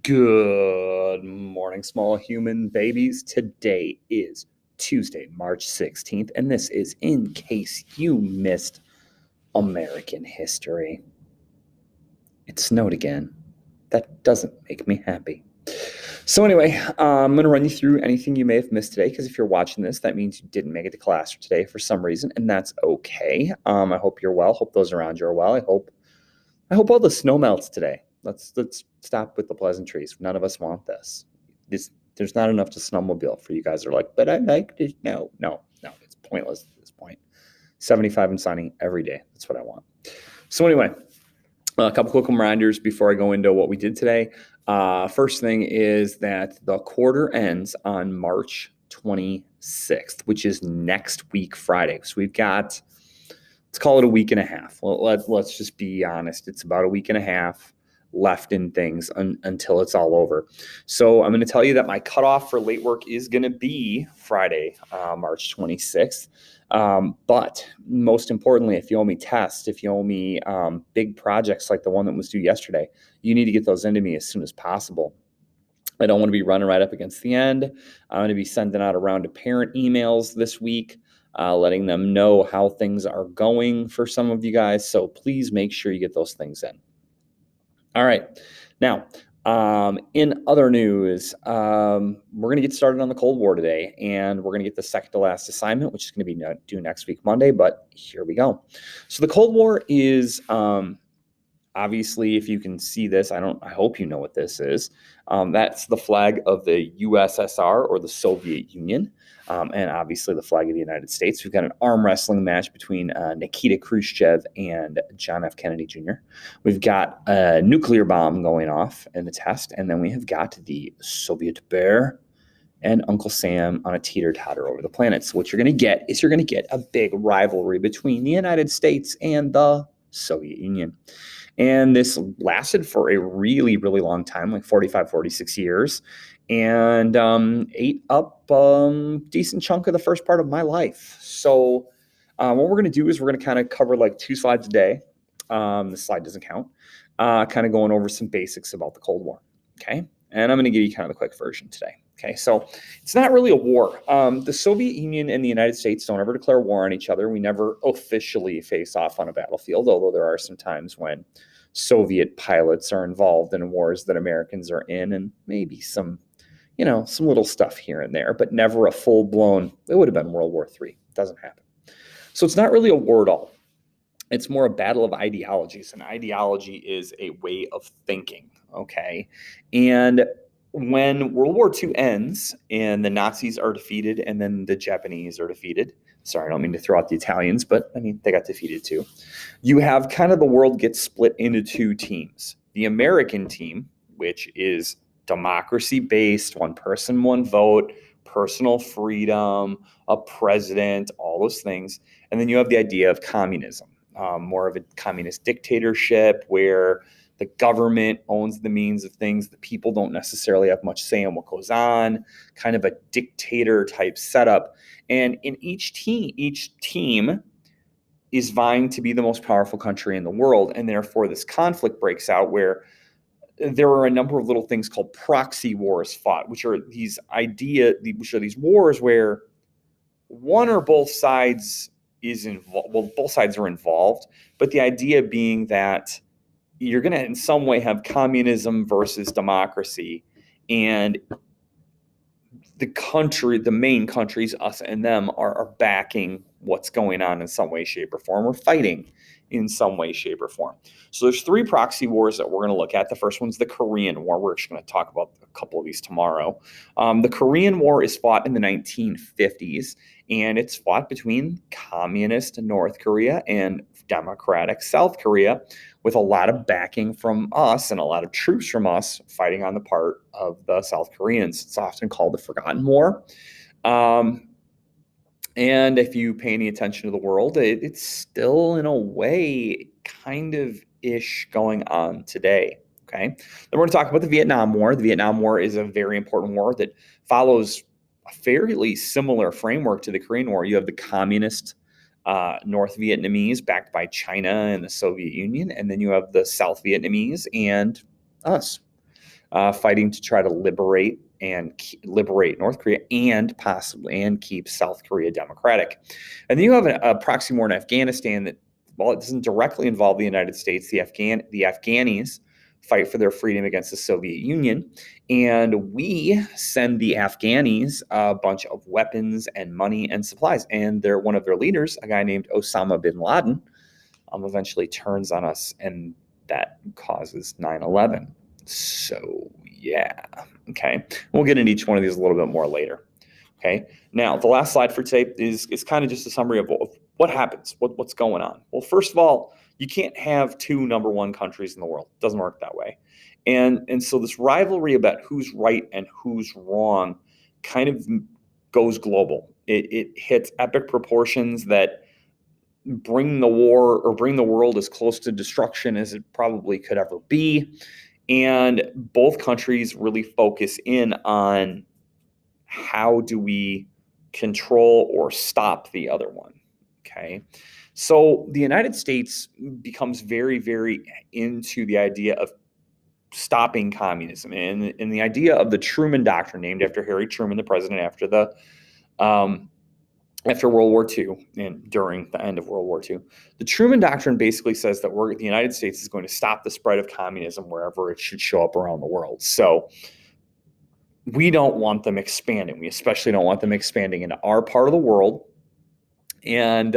Good morning, small human babies. Today is Tuesday, March 16th, and this is in case you missed American history. It snowed again. That doesn't make me happy. So anyway, I'm going to run you through anything you may have missed today, because if you're watching this, that means you didn't make it to class for today for some reason, and that's okay. I hope you're well. Hope those around you are well. I hope all the snow melts today. Let's stop with the pleasantries. None of us want this. There's not enough to snowmobile for you guys. Are like, but I like this. No. It's pointless at this point. 75 and sunny every day. That's what I want. So anyway, a couple quick reminders before I go into what we did today. First thing is that the quarter ends on March 26th, which is next week, Friday. So we've got, let's call it a week and a half. Well, let's just be honest. It's about a week and a half left in things until it's all over. So I'm going to tell you that my cutoff for late work is going to be Friday, March 26th. But most importantly, if you owe me tests, if you owe me big projects like the one that was due yesterday, you need to get those into me as soon as possible. I don't want to be running right up against the end. I'm going to be sending out a round of parent emails this week, letting them know how things are going for some of you guys. So please make sure you get those things in. All right. Now, in other news, we're going to get started on the Cold War today, and we're going to get the second to last assignment, which is going to be due next week, Monday, but here we go. So the Cold War is, obviously, if you can see this, I hope you know what this is. That's the flag of the USSR, or the Soviet Union, and obviously the flag of the United States. We've got an arm wrestling match between Nikita Khrushchev and John F. Kennedy Jr. We've got a nuclear bomb going off in the test, and then we have got the Soviet bear and Uncle Sam on a teeter-totter over the planet. So what you're going to get a big rivalry between the United States and the Soviet Union. And this lasted for a really, really long time, like 45, 46 years, and ate up a decent chunk of the first part of my life. So what we're going to do is we're going to kind of cover like 2 slides a day. This slide doesn't count. Kind of going over some basics about the Cold War. Okay. And I'm going to give you kind of the quick version today. Okay, so it's not really a war. The Soviet Union and the United States don't ever declare war on each other. We never officially face off on a battlefield, although there are some times when Soviet pilots are involved in wars that Americans are in, and maybe some little stuff here and there, but never a full-blown, it would have been World War III. It doesn't happen. So it's not really a war at all. It's more a battle of ideologies, and ideology is a way of thinking, okay? And when World War II ends and the Nazis are defeated and then the Japanese are defeated, sorry, I don't mean to throw out the Italians, but I mean, they got defeated too. You have kind of the world gets split into 2 teams. The American team, which is democracy-based, one person, one vote, personal freedom, a president, all those things. And then you have the idea of communism, more of a communist dictatorship where the government owns the means of things. The people don't necessarily have much say in what goes on, kind of a dictator type setup. And in each team is vying to be the most powerful country in the world. And therefore this conflict breaks out where there are a number of little things called proxy wars fought, which are these wars where one or both sides is involved. Well, both sides are involved, but the idea being that you're going to in some way have communism versus democracy, and the main countries, us and them, are backing what's going on in some way, shape, or form, or fighting in some way, shape, or form. So there's 3 proxy wars that we're going to look at. The first one's the Korean War. We're just going to talk about a couple of these tomorrow. The Korean War is fought in the 1950s, and it's fought between communist North Korea and democratic South Korea, with a lot of backing from us and a lot of troops from us fighting on the part of the South Koreans. It's often called the Forgotten War. And if you pay any attention to the world, it's still, in a way, kind of ish going on today. Okay. Then we're going to talk about the Vietnam War. The Vietnam War is a very important war that follows a fairly similar framework to the Korean War. You have the communist North Vietnamese backed by China and the Soviet Union, and then you have the South Vietnamese and us. fighting to try to liberate North Korea and keep South Korea democratic. And then you have a proxy war in Afghanistan that, while it doesn't directly involve the United States, the Afghanis fight for their freedom against the Soviet Union. And we send the Afghanis a bunch of weapons and money and supplies. And one of their leaders, a guy named Osama bin Laden, eventually turns on us, and that causes 9/11. So, yeah. Okay. We'll get into each one of these a little bit more later. Okay. Now, the last slide for today is kind of just a summary of what happens, what's going on. Well, first of all, you can't have two number one countries in the world. It doesn't work that way. And so this rivalry about who's right and who's wrong kind of goes global. It hits epic proportions that bring the world as close to destruction as it probably could ever be. And both countries really focus in on how do we control or stop the other one. Okay. So the United States becomes very, very into the idea of stopping communism, and the idea of the Truman Doctrine, named after Harry Truman, the president after World War II and during the end of World War II. The Truman Doctrine basically says that the United States is going to stop the spread of communism wherever it should show up around the world. So we don't want them expanding. We especially don't want them expanding into our part of the world. And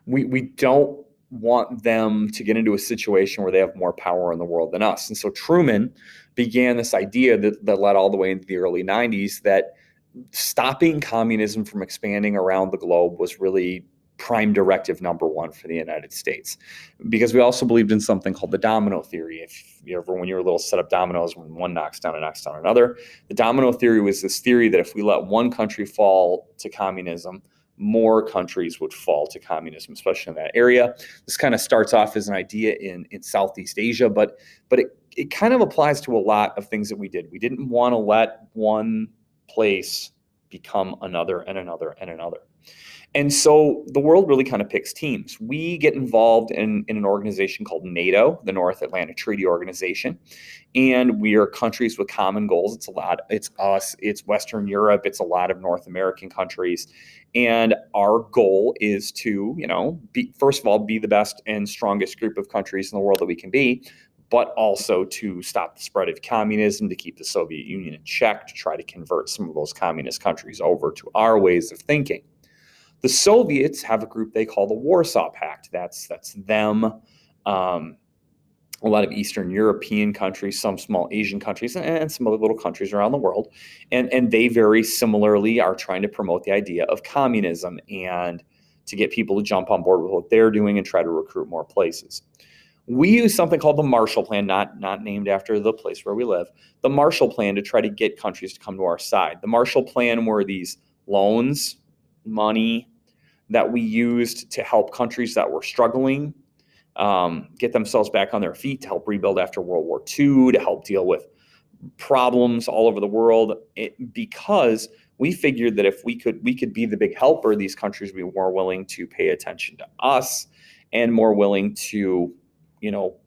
we don't want them to get into a situation where they have more power in the world than us. And so Truman began this idea that led all the way into the early 90s that stopping communism from expanding around the globe was really prime directive number one for the United States, because we also believed in something called the Domino Theory. If you ever, when you were little, set up dominoes, when one knocks down another. The Domino Theory was this theory that if we let one country fall to communism, more countries would fall to communism, especially in that area. This kind of starts off as an idea in Southeast Asia, but it kind of applies to a lot of things that we did. We didn't want to let one place become another and another and another. And so the world really kind of picks teams. We get involved in an organization called NATO, the North Atlantic Treaty Organization, and we are countries with common goals. It's us, it's Western Europe, it's a lot of North American countries. And our goal is to, first of all, be the best and strongest group of countries in the world that we can be, but also to stop the spread of communism, to keep the Soviet Union in check, to try to convert some of those communist countries over to our ways of thinking. The Soviets have a group they call the Warsaw Pact. That's them, a lot of Eastern European countries, some small Asian countries, and some other little countries around the world. And they very similarly are trying to promote the idea of communism and to get people to jump on board with what they're doing and try to recruit more places. We use something called the Marshall Plan, not named after the place where we live, the Marshall Plan, to try to get countries to come to our side. The Marshall Plan were these loans, money, that we used to help countries that were struggling get themselves back on their feet, to help rebuild after World War II, to help deal with problems all over the world, because we figured that if we could be the big helper, these countries would be more willing to pay attention to us and more willing to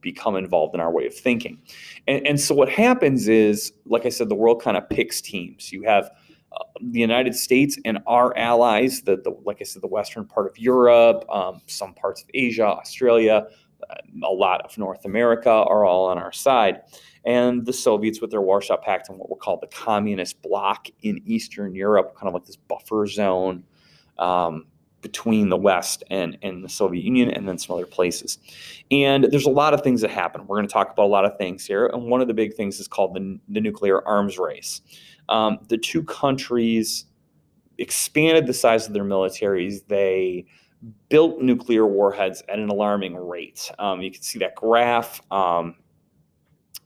become involved in our way of thinking. And so what happens is, like I said, the world kind of picks teams. You have the United States and our allies, like I said, the western part of Europe, some parts of Asia, Australia, a lot of North America are all on our side. And the Soviets with their Warsaw Pact and what we'll call the communist bloc in Eastern Europe, kind of like this buffer zone between the West and the Soviet Union, and then some other places. And there's a lot of things that happen. We're going to talk about a lot of things here. And one of the big things is called the nuclear arms race. The two countries expanded the size of their militaries. They built nuclear warheads at an alarming rate. You can see that graph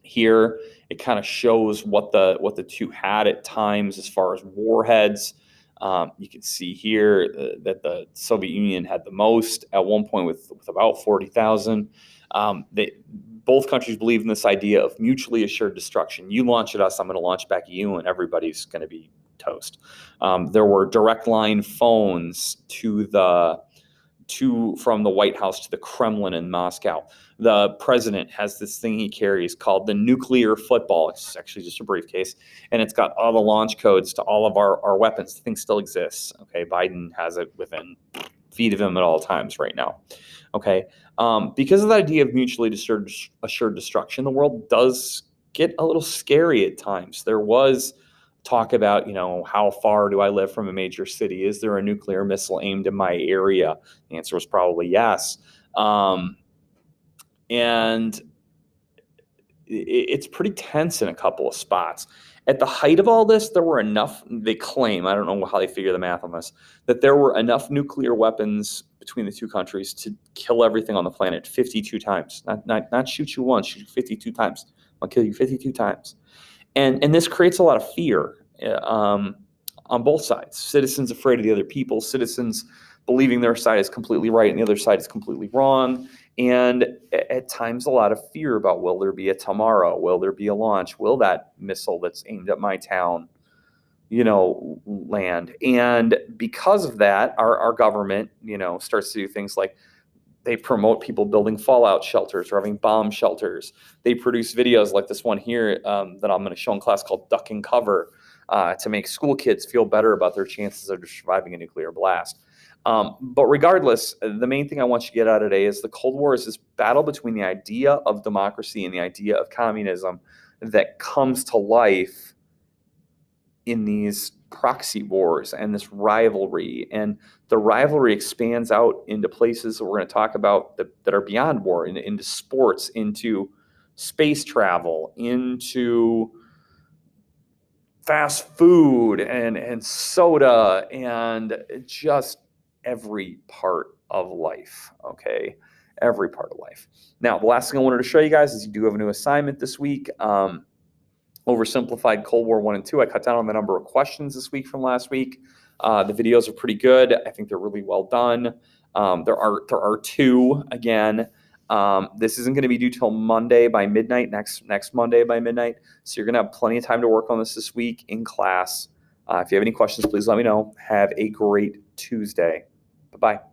here. It kind of shows what the two had at times as far as warheads. You can see here that the Soviet Union had the most at one point with about 40,000. Both countries believe in this idea of mutually assured destruction. You launch at us, I'm going to launch back at you, and everybody's going to be toast. There were direct line phones from the White House to the Kremlin in Moscow. The president has this thing he carries called the nuclear football. It's actually just a briefcase, and it's got all the launch codes to all of our weapons. The thing still exists. Okay, Biden has it within feet of him at all times right now. Okay, because of the idea of mutually assured destruction, the world does get a little scary at times. There was talk about, how far do I live from a major city? Is there a nuclear missile aimed in my area? The answer was probably yes. And it's pretty tense in a couple of spots. At the height of all this, there were enough, they claim, I don't know how they figure the math on this, that there were enough nuclear weapons between the two countries to kill everything on the planet 52 times. Not shoot you once, shoot you 52 times. I'll kill you 52 times. And this creates a lot of fear on both sides. Citizens afraid of the other people, citizens believing their side is completely right and the other side is completely wrong. And at times a lot of fear about, will there be a tomorrow? Will there be a launch? Will that missile that's aimed at my town, land? And because of that, our government, starts to do things like they promote people building fallout shelters or having bomb shelters. They produce videos like this one here that I'm going to show in class called Duck and Cover to make school kids feel better about their chances of surviving a nuclear blast. But regardless, the main thing I want you to get out of today is the Cold War is this battle between the idea of democracy and the idea of communism that comes to life in these proxy wars and this rivalry. And the rivalry expands out into places that we're going to talk about that are beyond war, into sports, into space travel, into fast food and soda, and just every part of life, okay? Every part of life. Now, the last thing I wanted to show you guys is you do have a new assignment this week. Oversimplified Cold War 1 and 2. I cut down on the number of questions this week from last week. The videos are pretty good. I think they're really well done. There are two, again. This isn't going to be due till Monday by midnight, next Monday by midnight. So you're going to have plenty of time to work on this week in class. If you have any questions, please let me know. Have a great Tuesday. Bye-bye.